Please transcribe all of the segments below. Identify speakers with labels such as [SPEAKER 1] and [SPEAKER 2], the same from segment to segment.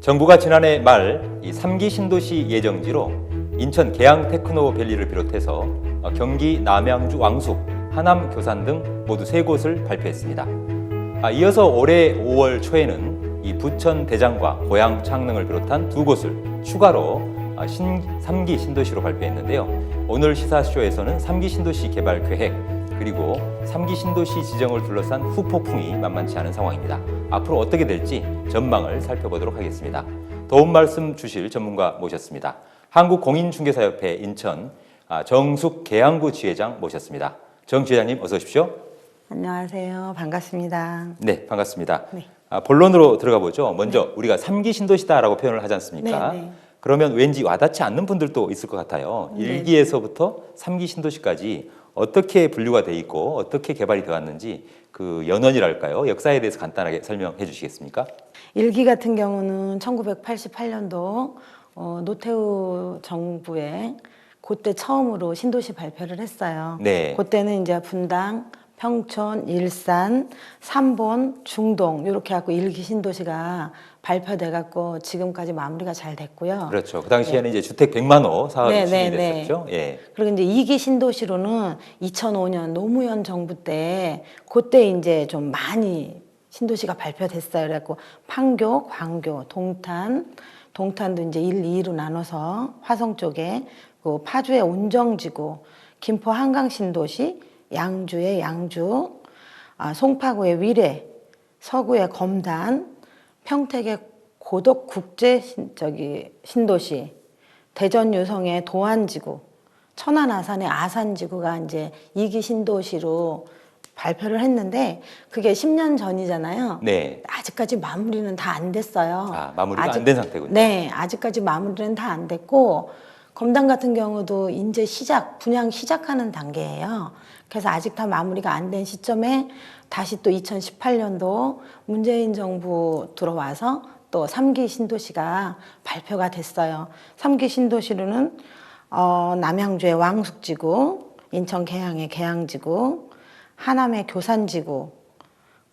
[SPEAKER 1] 정부가 지난해 말 이 3기 신도시 예정지로 인천 계양 테크노밸리를 비롯해서 경기 남양주 왕숙, 하남 교산 등 모두 3곳을 발표했습니다. 이어서 올해 5월 초에는 이 부천 대장과 고양 창릉을 비롯한 2곳을 추가로 3기 신도시로 발표했는데요. 오늘 시사쇼에서는 3기 신도시 개발 계획 그리고 3기 신도시 지정을 둘러싼 후폭풍이 만만치 않은 상황입니다. 앞으로 어떻게 될지 전망을 살펴보도록 하겠습니다. 도움 말씀 주실 전문가 모셨습니다. 한국공인중개사협회 인천 정숙 계양구 지회장 모셨습니다. 정 지회장님 어서 오십시오.
[SPEAKER 2] 안녕하세요. 반갑습니다.
[SPEAKER 1] 네, 반갑습니다.
[SPEAKER 2] 네.
[SPEAKER 1] 본론으로 들어가 보죠. 먼저 우리가 3기 신도시다라고 표현을 하지 않습니까?
[SPEAKER 2] 네.
[SPEAKER 1] 그러면 왠지 와닿지 않는 분들도 있을 것 같아요.
[SPEAKER 2] 네.
[SPEAKER 1] 1기에서부터 3기 신도시까지 어떻게 분류가 돼 있고 어떻게 개발이 되었는지 그 연원이랄까요? 역사에 대해서 간단하게 설명해 주시겠습니까?
[SPEAKER 2] 1기 같은 경우는 1988년도 노태우 정부에 그때 처음으로 신도시 발표를 했어요.
[SPEAKER 1] 네.
[SPEAKER 2] 그때는 이제 분당, 평촌, 일산, 삼본, 중동 이렇게 해갖고 1기 신도시가 발표돼 갖고 지금까지 마무리가 잘 됐고요.
[SPEAKER 1] 그렇죠. 그 당시에는 이제 주택 100만 호 사업이
[SPEAKER 2] 네,
[SPEAKER 1] 추진됐었죠. 예.
[SPEAKER 2] 그리고 이제 2기 신도시로는 2005년 노무현 정부 때 그때 이제 좀 많이 신도시가 발표됐어요. 그래갖고 판교, 광교, 동탄도 이제 1, 2로 나눠서 화성 쪽에 그 파주의 온정지구, 김포 한강 신도시, 양주의 양주, 송파구의 위례, 서구의 검단, 평택의 고덕국제 신도시, 대전 유성의 도안지구, 천안 아산의 아산지구가 이제 2기 신도시로 발표를 했는데 그게 10년 전이잖아요.
[SPEAKER 1] 네.
[SPEAKER 2] 아직까지 마무리는 다 안 됐어요.
[SPEAKER 1] 마무리가 안 된 상태군요.
[SPEAKER 2] 네, 아직까지 마무리는 다 안 됐고 검단 같은 경우도 이제 분양 시작하는 단계예요. 그래서 아직 다 마무리가 안 된 시점에 다시 또 2018년도 문재인 정부 들어와서 또 3기 신도시가 발표가 됐어요. 3기 신도시로는 남양주의 왕숙지구, 인천 계양의 계양지구, 하남의 교산지구,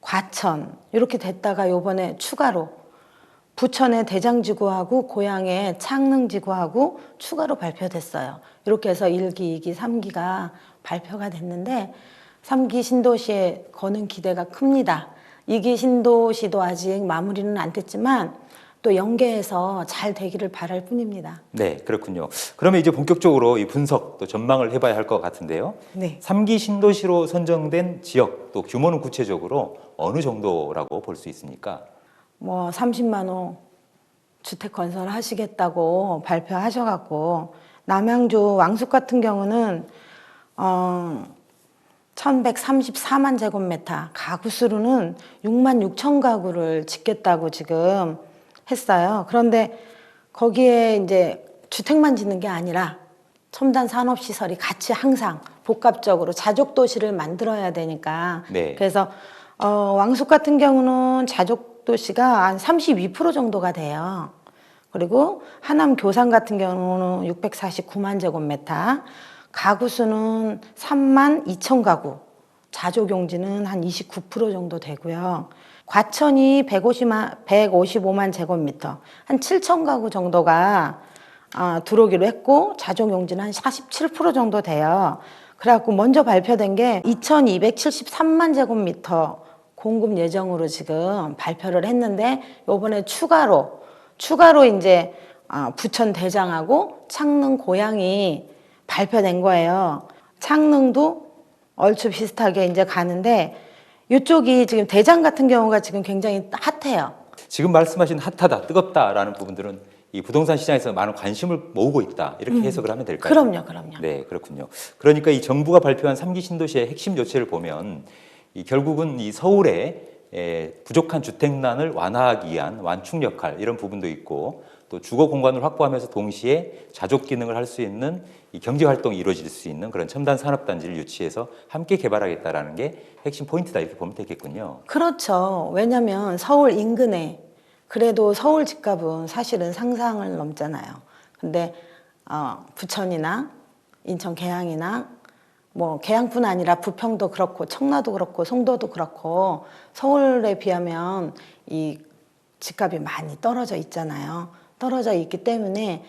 [SPEAKER 2] 과천 이렇게 됐다가 요번에 추가로 부천의 대장지구하고 고양의 창릉지구하고 추가로 발표됐어요. 이렇게 해서 1기, 2기, 3기가 발표가 됐는데 3기 신도시에 거는 기대가 큽니다. 2기 신도시도 아직 마무리는 안 됐지만 또 연계해서 잘 되기를 바랄 뿐입니다.
[SPEAKER 1] 네, 그렇군요. 그러면 이제 본격적으로 이 분석 또 전망을 해봐야 할 것 같은데요.
[SPEAKER 2] 네.
[SPEAKER 1] 3기 신도시로 선정된 지역 또 규모는 구체적으로 어느 정도라고 볼 수 있습니까?
[SPEAKER 2] 30만 호 주택 건설하시겠다고 발표하셔갖고 남양주 왕숙 같은 경우는 1134만 제곱미터, 가구 수로는 6만 6천 가구를 짓겠다고 지금 했어요. 그런데 거기에 이제 주택만 짓는 게 아니라 첨단 산업시설이 같이 항상 복합적으로 자족도시를 만들어야 되니까.
[SPEAKER 1] 네.
[SPEAKER 2] 그래서 왕숙 같은 경우는 자족도시가 한 32% 정도가 돼요. 그리고 하남 교산 같은 경우는 649만 제곱미터, 가구 수는 3만 2천 가구, 자족용지는 한 29% 정도 되고요. 과천이 155만 제곱미터, 한 7천 가구 정도가 들어오기로 했고 자족용지는 한 47% 정도 돼요. 그래갖고 먼저 발표된 게 2273만 제곱미터 공급 예정으로 지금 발표를 했는데 요번에 추가로 이제 부천 대장하고 창릉 고양이 발표된 거예요. 창릉도 얼추 비슷하게 이제 가는데 이쪽이 지금 대장 같은 경우가 지금 굉장히 핫해요.
[SPEAKER 1] 지금 말씀하신 핫하다, 뜨겁다라는 부분들은 이 부동산 시장에서 많은 관심을 모으고 있다 이렇게 해석을 하면 될까요?
[SPEAKER 2] 그럼요.
[SPEAKER 1] 네, 그렇군요. 그러니까 이 정부가 발표한 3기 신도시의 핵심 요체를 보면 결국은 이 서울의 부족한 주택난을 완화하기 위한 완충 역할 이런 부분도 있고 또 주거 공간을 확보하면서 동시에 자족 기능을 할 수 있는 이 경제 활동이 이루어질 수 있는 그런 첨단 산업 단지를 유치해서 함께 개발하겠다라는 게 핵심 포인트다 이렇게 보면 되겠군요.
[SPEAKER 2] 그렇죠. 왜냐하면 서울 인근에 그래도 서울 집값은 사실은 상상을 넘잖아요. 근데 부천이나 인천 계양이나 뭐 계양뿐 아니라 부평도 그렇고 청라도 그렇고 송도도 그렇고 서울에 비하면 이 집값이 많이 떨어져 있잖아요. 떨어져 있기 때문에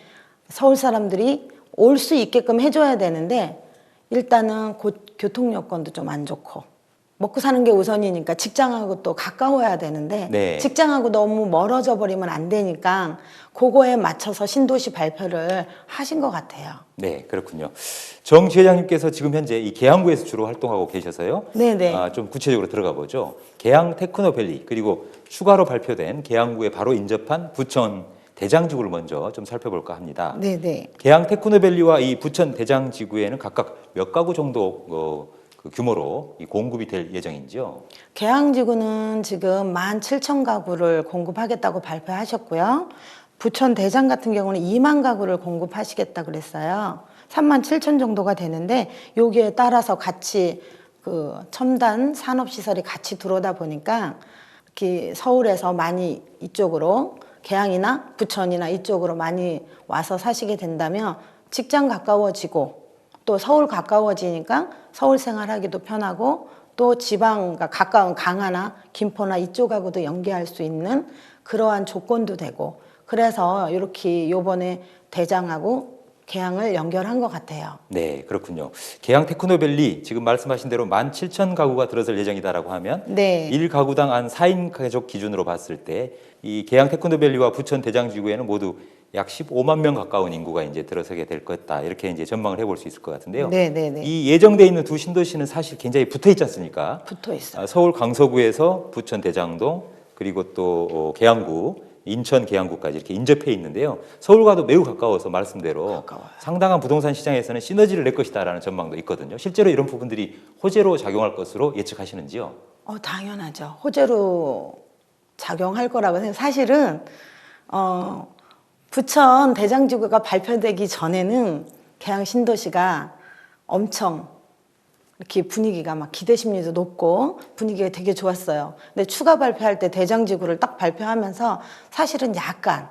[SPEAKER 2] 서울 사람들이 올 수 있게끔 해줘야 되는데 일단은 교통 여건도 좀 안 좋고 먹고 사는 게 우선이니까 직장하고 또 가까워야 되는데
[SPEAKER 1] 네.
[SPEAKER 2] 직장하고 너무 멀어져 버리면 안 되니까 그거에 맞춰서 신도시 발표를 하신 것 같아요.
[SPEAKER 1] 네, 그렇군요. 정 지회장님께서 지금 현재 이 계양구에서 주로 활동하고 계셔서요.
[SPEAKER 2] 네네.
[SPEAKER 1] 좀 구체적으로 들어가 보죠. 계양 테크노밸리 그리고 추가로 발표된 계양구에 바로 인접한 부천 대장지구를 먼저 좀 살펴볼까 합니다.
[SPEAKER 2] 네네.
[SPEAKER 1] 계양 테크노밸리와 이 부천 대장지구에는 각각 몇 가구 정도 그 규모로 이 공급이 될 예정인지요?
[SPEAKER 2] 계양지구는 지금 17,000가구를 공급하겠다고 발표하셨고요. 부천 대장 같은 경우는 2만 가구를 공급하시겠다 그랬어요. 37,000 정도가 되는데 여기에 따라서 같이 그 첨단 산업시설이 같이 들어오다 보니까 이렇게 서울에서 많이 이쪽으로 계양이나 부천이나 이쪽으로 많이 와서 사시게 된다면 직장 가까워지고 또 서울 가까워지니까 서울 생활하기도 편하고 또 지방 가까운 강화나 김포나 이쪽하고도 연계할 수 있는 그러한 조건도 되고 그래서 이렇게 요번에 대장하고 계양을 연결한 것 같아요.
[SPEAKER 1] 네, 그렇군요. 계양 테크노밸리 지금 말씀하신 대로 17,000가구가 들어설 예정이다라고 하면
[SPEAKER 2] 네.
[SPEAKER 1] 1가구당 한 4인 가족 기준으로 봤을 때 이 계양 테크노밸리와 부천 대장지구에는 모두 약 15만 명 가까운 인구가 이제 들어서게 될 거다. 이렇게 이제 전망을 해볼 수 있을 것 같은데요.
[SPEAKER 2] 네네네.
[SPEAKER 1] 이 예정돼 있는 두 신도시는 사실 굉장히 붙어 있지 않습니까?
[SPEAKER 2] 붙어 있어요.
[SPEAKER 1] 서울 강서구에서 부천 대장동 그리고 또 계양구 인천 계양구까지 이렇게 인접해 있는데요. 서울과도 매우 가까워서 말씀대로
[SPEAKER 2] 가까워요. 상당한
[SPEAKER 1] 상당한 부동산 시장에서는 시너지를 낼 것이다라는 전망도 있거든요. 실제로 이런 부분들이 호재로 작용할 것으로 예측하시는지요?
[SPEAKER 2] 당연하죠. 호재로 작용할 거라고 생각해요. 사실은 부천 대장지구가 발표되기 전에는 계양 신도시가 엄청 이렇게 분위기가 막 기대 심리도 높고 분위기가 되게 좋았어요. 근데 추가 발표할 때 대장지구를 딱 발표하면서 사실은 약간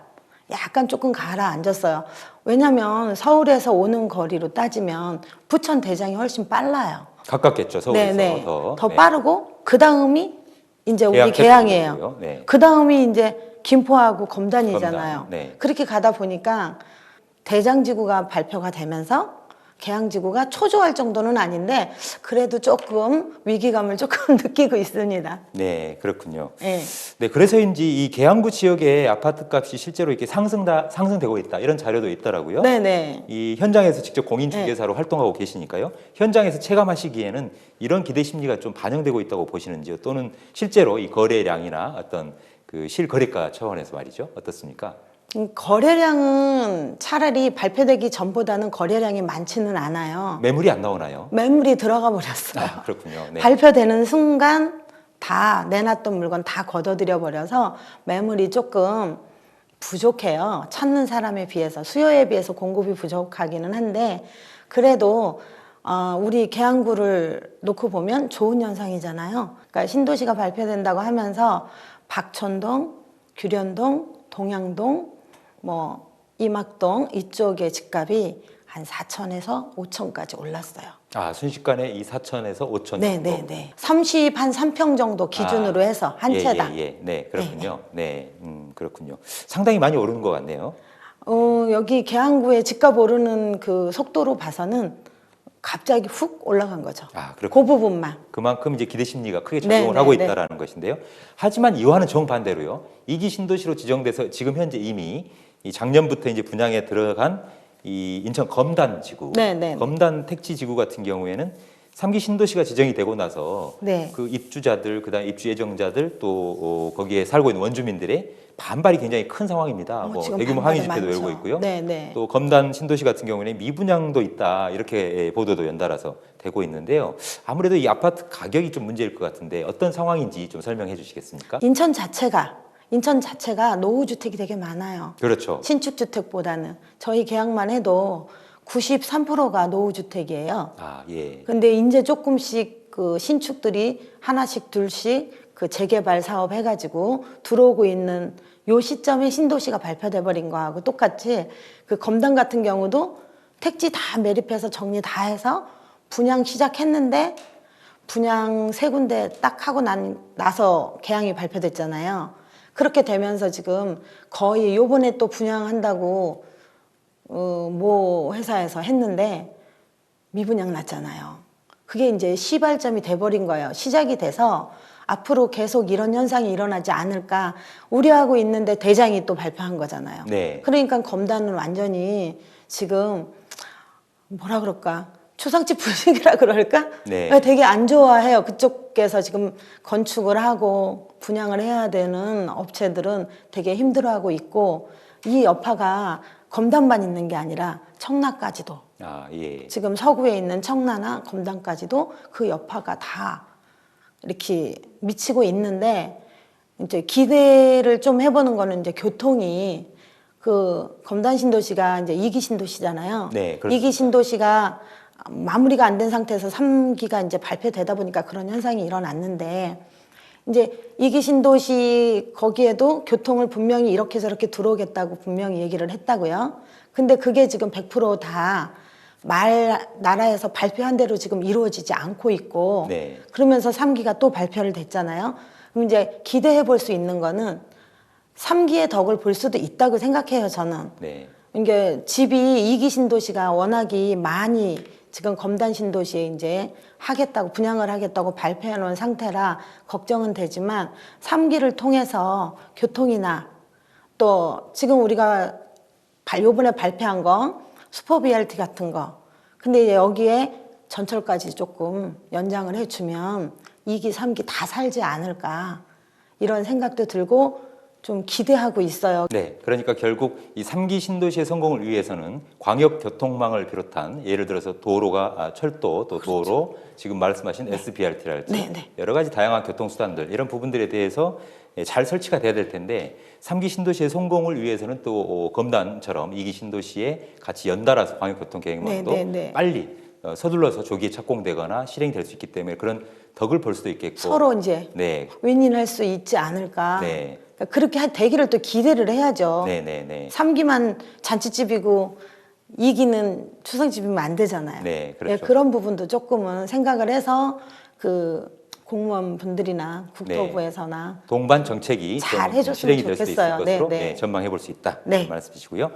[SPEAKER 2] 조금 가라앉았어요. 왜냐면 서울에서 오는 거리로 따지면 부천 대장이 훨씬 빨라요.
[SPEAKER 1] 가깝겠죠, 서울에서
[SPEAKER 2] 네네. 더
[SPEAKER 1] 네.
[SPEAKER 2] 빠르고 그 다음이 이제 우리
[SPEAKER 1] 계양
[SPEAKER 2] 계양이에요.
[SPEAKER 1] 테크노고요. 네.
[SPEAKER 2] 그 다음이 이제 김포하고 검단이잖아요.
[SPEAKER 1] 검단, 네.
[SPEAKER 2] 그렇게 가다 보니까 대장지구가 발표가 되면서 계양지구가 초조할 정도는 아닌데 그래도 조금 위기감을 조금 느끼고 있습니다.
[SPEAKER 1] 네, 그렇군요.
[SPEAKER 2] 네.
[SPEAKER 1] 네, 그래서인지 이 계양구 지역의 아파트 값이 실제로 이렇게 상승되고 있다 이런 자료도 있더라고요.
[SPEAKER 2] 네네.
[SPEAKER 1] 이 현장에서 직접 공인중개사로 활동하고 계시니까요. 현장에서 체감하시기에는 이런 기대 심리가 좀 반영되고 있다고 보시는지요? 또는 실제로 이 거래량이나 어떤 그 실거래가 차원에서 말이죠. 어떻습니까?
[SPEAKER 2] 거래량은 차라리 발표되기 전보다는 거래량이 많지는 않아요.
[SPEAKER 1] 매물이 안 나오나요?
[SPEAKER 2] 매물이 들어가 버렸어요.
[SPEAKER 1] 아, 그렇군요. 네.
[SPEAKER 2] 발표되는 순간 다 내놨던 물건 다 걷어들여 버려서 매물이 조금 부족해요. 찾는 사람에 비해서 수요에 비해서 공급이 부족하기는 한데 그래도 우리 계양구를 놓고 보면 좋은 현상이잖아요. 그러니까 신도시가 발표된다고 하면서 박천동, 규련동, 동양동, 뭐 이막동 이쪽의 집값이 한 4천에서 5천까지 올랐어요.
[SPEAKER 1] 아, 순식간에 이 4천에서 5천 정도.
[SPEAKER 2] 네네네. 30한 3평 정도 기준으로 해서 한 채당.
[SPEAKER 1] 네, 그렇군요. 네, 그렇군요. 상당히 많이 오르는 것 같네요.
[SPEAKER 2] 여기 계양구의 집값 오르는 그 속도로 봐서는 갑자기 훅 올라간 거죠.
[SPEAKER 1] 아,
[SPEAKER 2] 그
[SPEAKER 1] 그렇군요.
[SPEAKER 2] 부분만.
[SPEAKER 1] 그만큼 이제 기대 심리가 크게 작용을
[SPEAKER 2] 네,
[SPEAKER 1] 하고
[SPEAKER 2] 네,
[SPEAKER 1] 있다라는 것인데요. 하지만 이와는 정반대로요. 2기 신도시로 지정돼서 지금 현재 이미 이 작년부터 이제 분양에 들어간 이 인천 검단 지구,
[SPEAKER 2] 네, 네, 네.
[SPEAKER 1] 검단 택지 지구 같은 경우에는 3기 신도시가 지정이 되고 나서
[SPEAKER 2] 네.
[SPEAKER 1] 그 입주자들, 그다음 입주 예정자들 또 거기에 살고 있는 원주민들의 반발이 굉장히 큰 상황입니다. 뭐
[SPEAKER 2] 지금
[SPEAKER 1] 대규모
[SPEAKER 2] 반발이
[SPEAKER 1] 항의 집회도
[SPEAKER 2] 많죠.
[SPEAKER 1] 열고 있고요.
[SPEAKER 2] 네, 네.
[SPEAKER 1] 또 검단 신도시 같은 경우는 미분양도 있다 이렇게 보도도 연달아서 되고 있는데요. 아무래도 이 아파트 가격이 좀 문제일 것 같은데 어떤 상황인지 좀 설명해 주시겠습니까?
[SPEAKER 2] 인천 자체가 노후주택이 되게 많아요.
[SPEAKER 1] 그렇죠.
[SPEAKER 2] 신축주택보다는. 저희 계양만 해도 93%가 노후주택이에요.
[SPEAKER 1] 아, 예.
[SPEAKER 2] 근데 이제 조금씩 그 신축들이 하나씩 둘씩 그 재개발 사업 해가지고 들어오고 있는 요 시점에 신도시가 발표돼 버린 거하고 똑같이 그 검단 같은 경우도 택지 다 매립해서 정리 다 해서 분양 시작했는데 분양 3군데 딱 하고 나서 계약이 발표됐잖아요. 그렇게 되면서 지금 거의 요번에 또 분양한다고 모 회사에서 했는데 미분양 났잖아요. 그게 이제 시발점이 돼버린 거예요. 시작이 돼서 앞으로 계속 이런 현상이 일어나지 않을까 우려하고 있는데 대장이 또 발표한 거잖아요.
[SPEAKER 1] 네.
[SPEAKER 2] 그러니까 검단은 완전히 지금 뭐라 그럴까? 초상집 분위기라 그럴까?
[SPEAKER 1] 네.
[SPEAKER 2] 되게 안 좋아해요. 그쪽에서 지금 건축을 하고 분양을 해야 되는 업체들은 되게 힘들어하고 있고 이 여파가 검단만 있는 게 아니라 청라까지도
[SPEAKER 1] 아, 예.
[SPEAKER 2] 지금 서구에 있는 청라나 검단까지도 그 여파가 다 이렇게 미치고 있는데 이제 기대를 좀 해보는 거는 이제 교통이 그 검단 신도시가 이제 2기 신도시잖아요.
[SPEAKER 1] 네, 그렇습니다.
[SPEAKER 2] 2기 신도시가 마무리가 안 된 상태에서 3기가 이제 발표되다 보니까 그런 현상이 일어났는데 이제 2기 신도시 거기에도 교통을 분명히 이렇게 저렇게 들어오겠다고 분명히 얘기를 했다고요. 근데 그게 지금 100%다 나라에서 발표한 대로 지금 이루어지지 않고 있고
[SPEAKER 1] 네.
[SPEAKER 2] 그러면서 3기가 또 발표를 됐잖아요. 그럼 이제 기대해 볼 수 있는 거는 3기의 덕을 볼 수도 있다고 생각해요, 저는.
[SPEAKER 1] 네.
[SPEAKER 2] 이게 집이 2기 신도시가 워낙이 많이 지금 검단 신도시에 이제 하겠다고 분양을 하겠다고 발표해 놓은 상태라 걱정은 되지만 3기를 통해서 교통이나 또 지금 우리가 요번에 발표한 거 슈퍼 BRT 같은 거 근데 이제 여기에 전철까지 조금 연장을 해주면 2기, 3기 다 살지 않을까 이런 생각도 들고 좀 기대하고 있어요.
[SPEAKER 1] 네, 그러니까 결국 이 3기 신도시의 성공을 위해서는 광역 교통망을 비롯한 예를 들어서 도로가 철도 또
[SPEAKER 2] 그렇죠.
[SPEAKER 1] 도로 지금 말씀하신 SBRT랄지
[SPEAKER 2] 네, 네.
[SPEAKER 1] 여러 가지 다양한 교통수단들 이런 부분들에 대해서 잘 설치가 돼야 될 텐데 3기 신도시의 성공을 위해서는 또 검단처럼 2기 신도시에 같이 연달아서 광역교통계획망도
[SPEAKER 2] 네, 네, 네.
[SPEAKER 1] 빨리 서둘러서 조기에 착공되거나 실행될 수 있기 때문에 그런 덕을 볼 수도 있겠고
[SPEAKER 2] 서로 이제
[SPEAKER 1] 네,
[SPEAKER 2] 윈윈할 수 있지 않을까.
[SPEAKER 1] 네.
[SPEAKER 2] 그러니까 그렇게 되기를 또 기대를 해야죠.
[SPEAKER 1] 네, 네, 네.
[SPEAKER 2] 3기만 잔치집이고 2기는 추상집이면 안 되잖아요.
[SPEAKER 1] 네, 그렇죠.
[SPEAKER 2] 그런 부분도 조금은 생각을 해서 그 공무원분들이나 국토부에서나
[SPEAKER 1] 동반 정책이
[SPEAKER 2] 잘
[SPEAKER 1] 좀
[SPEAKER 2] 해줬으면
[SPEAKER 1] 실행이 될 수 있을
[SPEAKER 2] 좋겠어요.
[SPEAKER 1] 것으로
[SPEAKER 2] 네, 네.
[SPEAKER 1] 전망해 볼 수 있다
[SPEAKER 2] 네.
[SPEAKER 1] 말씀이시고요.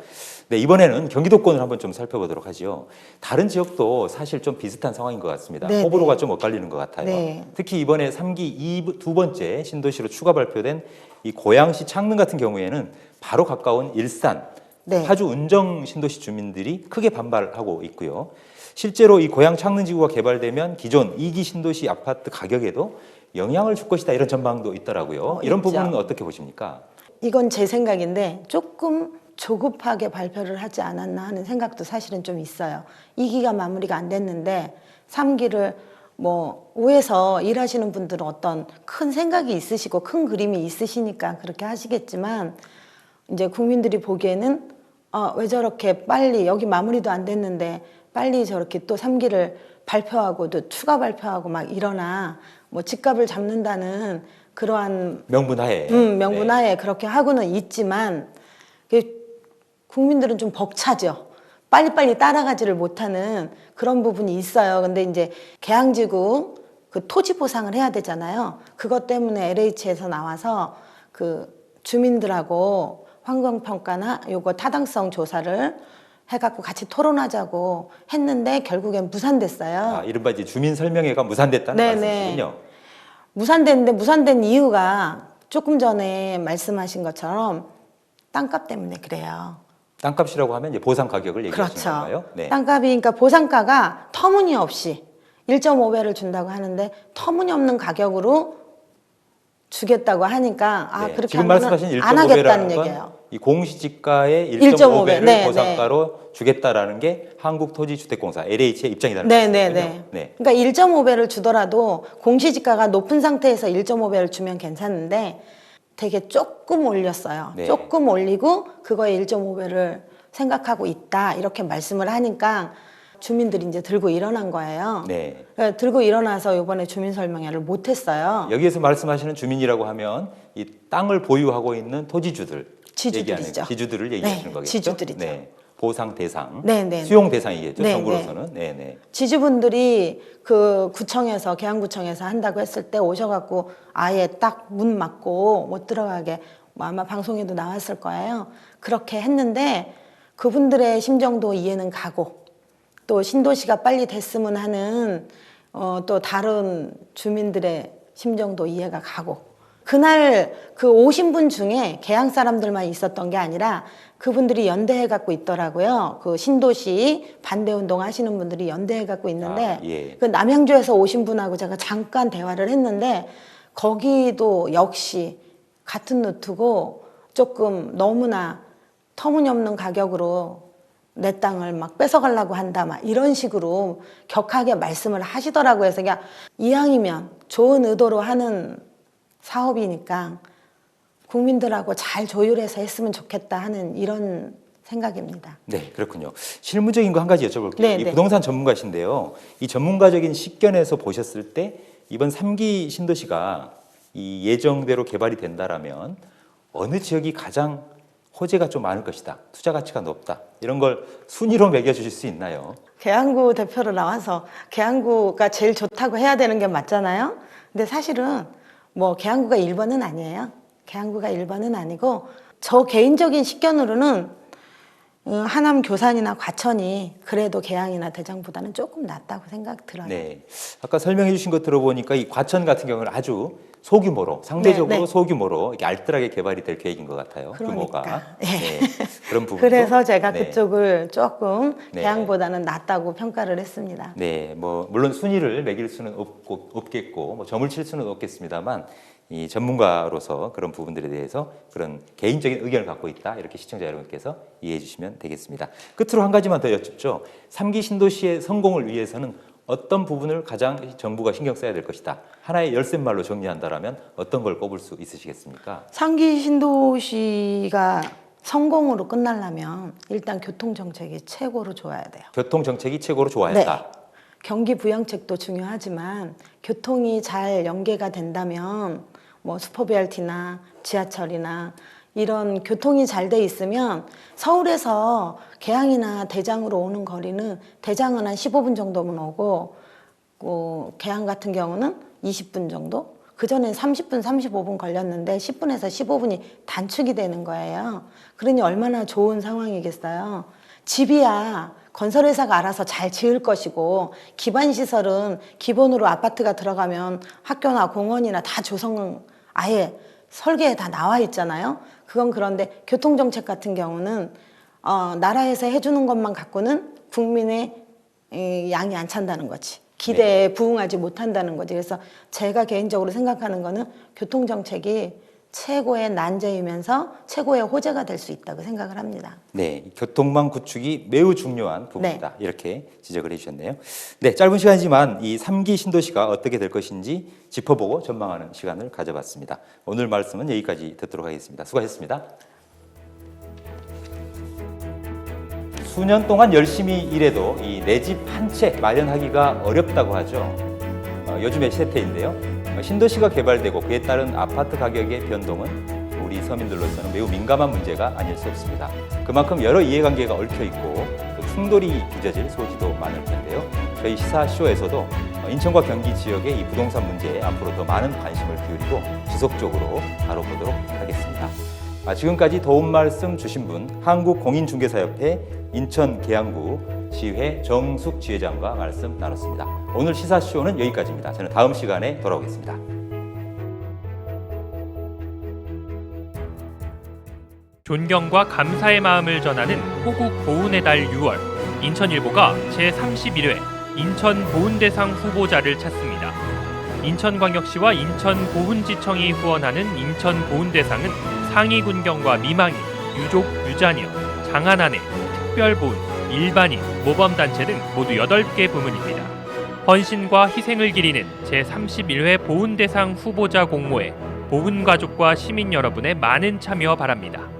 [SPEAKER 1] 네, 이번에는 경기도권을 한번 좀 살펴보도록 하죠. 다른 지역도 사실 좀 비슷한 상황인 것 같습니다.
[SPEAKER 2] 네,
[SPEAKER 1] 호불호가
[SPEAKER 2] 네.
[SPEAKER 1] 좀 엇갈리는 것 같아요.
[SPEAKER 2] 네.
[SPEAKER 1] 특히 이번에 3기 두 번째 신도시로 추가 발표된 이 고양시 창릉 같은 경우에는 바로 가까운 일산,
[SPEAKER 2] 네.
[SPEAKER 1] 파주 운정 신도시 주민들이 크게 반발하고 있고요. 실제로 이 고양 창릉 지구가 개발되면 기존 2기 신도시 아파트 가격에도 영향을 줄 것이다 이런 전망도 있더라고요. 이런
[SPEAKER 2] 있죠.
[SPEAKER 1] 부분은 어떻게 보십니까?
[SPEAKER 2] 이건 제 생각인데 조금 조급하게 발표를 하지 않았나 하는 생각도 사실은 좀 있어요. 2기가 마무리가 안 됐는데 3기를 뭐 오해서 일하시는 분들은 어떤 큰 생각이 있으시고 큰 그림이 있으시니까 그렇게 하시겠지만 이제 국민들이 보기에는 왜 저렇게 빨리 여기 마무리도 안 됐는데 빨리 저렇게 또 3기를 발표하고 또 추가 발표하고 막 일어나 뭐 집값을 잡는다는 그러한
[SPEAKER 1] 명분하에.
[SPEAKER 2] 명분하에 그렇게 하고는 있지만 국민들은 좀 벅차죠. 빨리빨리 따라가지를 못하는 그런 부분이 있어요. 근데 이제 계양지구 그 토지 보상을 해야 되잖아요. 그것 때문에 LH에서 나와서 그 주민들하고 환경평가나 요거 타당성 조사를 해갖고 같이 토론하자고 했는데 결국엔 무산됐어요.
[SPEAKER 1] 아, 이른바 이제 주민 설명회가 무산됐다는
[SPEAKER 2] 네네.
[SPEAKER 1] 말씀이시군요.
[SPEAKER 2] 무산됐는데 무산된 이유가 조금 전에 말씀하신 것처럼 땅값 때문에 그래요.
[SPEAKER 1] 땅값이라고 하면 이제 보상 가격을 얘기하시는
[SPEAKER 2] 그렇죠.
[SPEAKER 1] 건가요? 네.
[SPEAKER 2] 땅값이 그러니까 보상가가 터무니없이 1.5배를 준다고 하는데 터무니없는 가격으로 주겠다고 하니까
[SPEAKER 1] 네.
[SPEAKER 2] 그렇게
[SPEAKER 1] 지금
[SPEAKER 2] 하면은
[SPEAKER 1] 말씀하신
[SPEAKER 2] 안 하겠다는
[SPEAKER 1] 1.5배라는
[SPEAKER 2] 얘기예요.
[SPEAKER 1] 건 이 공시지가의
[SPEAKER 2] 1.5배.
[SPEAKER 1] 1.5배를
[SPEAKER 2] 네,
[SPEAKER 1] 보상가로 주겠다라는 게 한국토지주택공사 LH의 입장이라는
[SPEAKER 2] 네네네.
[SPEAKER 1] 말씀이군요. 네.
[SPEAKER 2] 그러니까 1.5배를 주더라도 공시지가가 높은 상태에서 1.5배를 주면 괜찮은데 되게 조금 올렸어요.
[SPEAKER 1] 네.
[SPEAKER 2] 조금 올리고 그거에 1.5배를 생각하고 있다 이렇게 말씀을 하니까 주민들이 이제 들고 일어난 거예요.
[SPEAKER 1] 네.
[SPEAKER 2] 그러니까 들고 일어나서 이번에 주민설명회를 못했어요.
[SPEAKER 1] 여기에서 말씀하시는 주민이라고 하면 이 땅을 보유하고 있는 토지주들
[SPEAKER 2] 지주들이죠.
[SPEAKER 1] 얘기하는 지주들을 얘기하시는
[SPEAKER 2] 네,
[SPEAKER 1] 거겠죠.
[SPEAKER 2] 지주들이죠.
[SPEAKER 1] 네. 보상 대상,
[SPEAKER 2] 네네.
[SPEAKER 1] 수용 대상이겠죠.
[SPEAKER 2] 네네.
[SPEAKER 1] 정부로서는. 네네.
[SPEAKER 2] 지주분들이 그 구청에서 계양구청에서 한다고 했을 때 오셔갖고 아예 딱 문 막고 못 들어가게 뭐 아마 방송에도 나왔을 거예요. 그렇게 했는데 그분들의 심정도 이해는 가고 또 신도시가 빨리 됐으면 하는 또 다른 주민들의 심정도 이해가 가고 그날 그 오신 분 중에 계양 사람들만 있었던 게 아니라 그분들이 연대해 갖고 있더라고요. 그 신도시 반대 운동 하시는 분들이 연대해 갖고 있는데
[SPEAKER 1] 예.
[SPEAKER 2] 그 남양주에서 오신 분하고 제가 잠깐 대화를 했는데 거기도 역시 같은 루트고 조금 너무나 터무니없는 가격으로 내 땅을 막 뺏어가려고 한다 막 이런 식으로 격하게 말씀을 하시더라고요. 그래서 그냥 이왕이면 좋은 의도로 하는 사업이니까 국민들하고 잘 조율해서 했으면 좋겠다 하는 이런 생각입니다.
[SPEAKER 1] 네, 그렇군요. 실무적인 거 한 가지 여쭤볼게요.
[SPEAKER 2] 네,
[SPEAKER 1] 이
[SPEAKER 2] 네.
[SPEAKER 1] 부동산 전문가신데요. 이 전문가적인 식견에서 보셨을 때 이번 3기 신도시가 이 예정대로 개발이 된다라면 어느 지역이 가장 호재가 좀 많을 것이다. 투자 가치가 높다. 이런 걸 순위로 매겨주실 수 있나요?
[SPEAKER 2] 계양구 대표로 나와서 계양구가 제일 좋다고 해야 되는 게 맞잖아요. 근데 사실은 뭐 계양구가 1번은 아니에요. 계양구가 1번은 아니고 저 개인적인 식견으로는 하남 교산이나 과천이 그래도 계양이나 대장보다는 조금 낫다고 생각 들어요.
[SPEAKER 1] 네. 아까 설명해 주신 거 들어보니까 이 과천 같은 경우는 아주 소규모로, 상대적으로
[SPEAKER 2] 네, 네.
[SPEAKER 1] 소규모로 이렇게 알뜰하게 개발이 될 계획인 것 같아요.
[SPEAKER 2] 그러니까.
[SPEAKER 1] 규모가.
[SPEAKER 2] 네.
[SPEAKER 1] 그런 부분.
[SPEAKER 2] 그래서 제가
[SPEAKER 1] 네.
[SPEAKER 2] 그쪽을 조금
[SPEAKER 1] 네.
[SPEAKER 2] 계양보다는 낫다고 평가를 했습니다.
[SPEAKER 1] 네, 뭐 물론 순위를 매길 수는 없겠고 뭐 점을 칠 수는 없겠습니다만 이 전문가로서 그런 부분들에 대해서 그런 개인적인 의견을 갖고 있다 이렇게 시청자 여러분께서 이해해 주시면 되겠습니다. 끝으로 한 가지만 더 여쭙죠. 3기 신도시의 성공을 위해서는 어떤 부분을 가장 정부가 신경 써야 될 것이다. 하나의 열쇠말로 정리한다라면 어떤 걸 꼽을 수 있으시겠습니까?
[SPEAKER 2] 3기 신도시가 성공으로 끝나려면 일단 교통정책이 최고로 좋아야 돼요.
[SPEAKER 1] 교통 정책이 최고로 좋아야 한다.
[SPEAKER 2] 경기 부양책도 중요하지만 교통이 잘 연계가 된다면 뭐 슈퍼 BRT나 지하철이나 이런 교통이 잘 돼 있으면 서울에서 계양이나 대장으로 오는 거리는 대장은 한 15분 정도면 오고 계양 같은 경우는 20분 정도? 그전엔 30분, 35분 걸렸는데 10분에서 15분이 단축이 되는 거예요. 그러니 얼마나 좋은 상황이겠어요. 집이야 건설회사가 알아서 잘 지을 것이고 기반시설은 기본으로 아파트가 들어가면 학교나 공원이나 다 조성 아예 설계에 다 나와 있잖아요. 그건 그런데 교통정책 같은 경우는 나라에서 해주는 것만 갖고는 국민의 양이 안 찬다는 거지. 기대에 부응하지 못한다는 거지. 그래서 제가 개인적으로 생각하는 거는 교통정책이 최고의 난제이면서 최고의 호재가 될 수 있다고 생각을 합니다.
[SPEAKER 1] 네, 교통망 구축이 매우 중요한 부분이다. 이렇게 지적을 해주셨네요. 네, 짧은 시간이지만 이 3기 신도시가 어떻게 될 것인지 짚어보고 전망하는 시간을 가져봤습니다. 오늘 말씀은 여기까지 듣도록 하겠습니다. 수고하셨습니다. 수년 동안 열심히 일해도 이 내 집 한 채 마련하기가 어렵다고 하죠. 요즘의 세태인데요. 신도시가 개발되고 그에 따른 아파트 가격의 변동은 우리 서민들로서는 매우 민감한 문제가 아닐 수 없습니다. 그만큼 여러 이해관계가 얽혀 있고 또 충돌이 빚어질 소지도 많을 텐데요. 저희 시사쇼에서도 인천과 경기 지역의 이 부동산 문제에 앞으로 더 많은 관심을 기울이고 지속적으로 다뤄보도록 하겠습니다. 지금까지 도움 말씀 주신 분 한국공인중개사협회 인천 계양구 지회 정숙 지회장과 말씀 나눴습니다. 오늘 시사쇼는 여기까지입니다. 저는 다음 시간에 돌아오겠습니다.
[SPEAKER 3] 존경과 감사의 마음을 전하는 호국 보훈의 달 6월 인천일보가 제31회 인천 보훈대상 후보자를 찾습니다. 인천광역시와 인천보훈지청이 후원하는 인천보훈대상은 상위 군경과 미망인, 유족, 유자녀, 장한아내, 특별보훈, 일반인, 모범단체 등 모두 8개 부문입니다. 헌신과 희생을 기리는 제31회 보훈대상 후보자 공모에 보훈가족과 시민 여러분의 많은 참여 바랍니다.